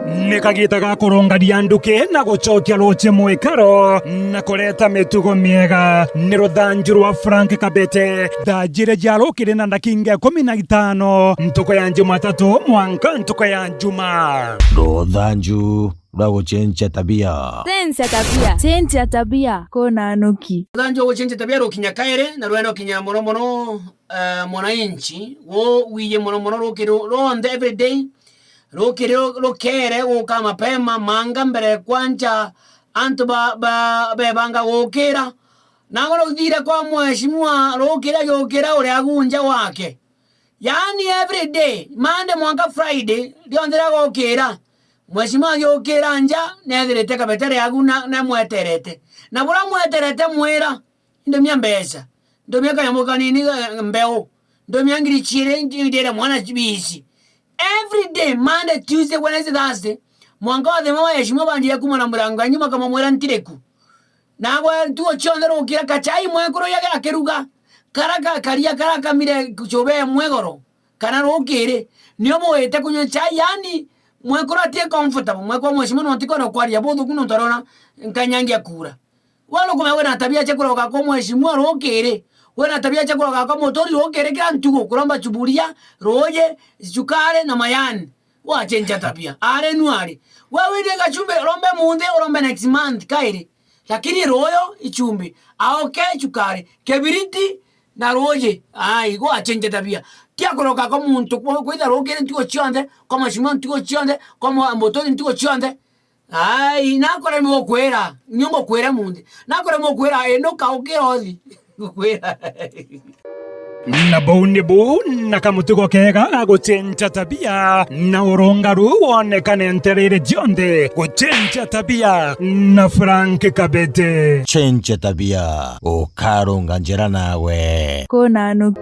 Nikagita ga kuronga dianduke na gucokia ruche mwikaro na kureta mitugo miega ni ruthanju rwa Frank Kabete thanjire jarukire na ndakinga 15 ntuko ya Jumatatu mwanka ntuko ya Juma ruthanju rwa gucenjia tabia cenjia tabia kona nuki ruthanju gucenjia tabia rukinya kaire na rweno kinya muno mwananchi wo wiye muno rukiro ronde everyday rukere guka mapema manga mbere kwanja antu bebanga gukira nago ruthire kwa mheshimiwa rukira uria agunja wake yani everyday Monday mwanka Friday rionthira gukira mheshimiwa gukira nja nethirite Kabete aguna na mweterete na bura mweterete mwira ndomia mbesa ndomia kanyamu kanini mbeo ndomia ngirichire ngidere mwana chibisi every day Monday, Tuesday, Wednesday, Thursday mwanka wa thema wa heshima bandire kumana murango nyuma kama mwera ntireku nagwa tuo chonde rukira kachai mwekoro yake akeruga karaka mire kuchobe mwegoro kana rukire niyo mwete kunywa chai yani mwekoro atie comfortable mwekoro mheshima no ntiko no kwaria bothu kuno ntarona nkanyangia kura walo kumewe na tabia cha kuroga kwa mheshima rukire wena tabia cha kuroga kwa motori rukire kila ntugo kuramba chuburia roje chukare na mayani wachenja tabia are nuari wewe ndega chumbe rombe munde rombe next month kaire lakini royo ichumbi aoke chukare kebiriti na roje ai go achenja tabia kia kuroga kwa muntu kwa rukire ntiko chionde kwa mheshima ntiko chionde kwa motori ntiko chionde ai nakore mo kwera nyongo kwera munde nakore mo kwera eno kaokerothi kwera na bounibu na kamutugo kega ga gucenjia tabia na urongaru wonekane nterere jionde gucenjia tabia na Frank Kabete cenjia tabia ukarunga njira nawe kona nuki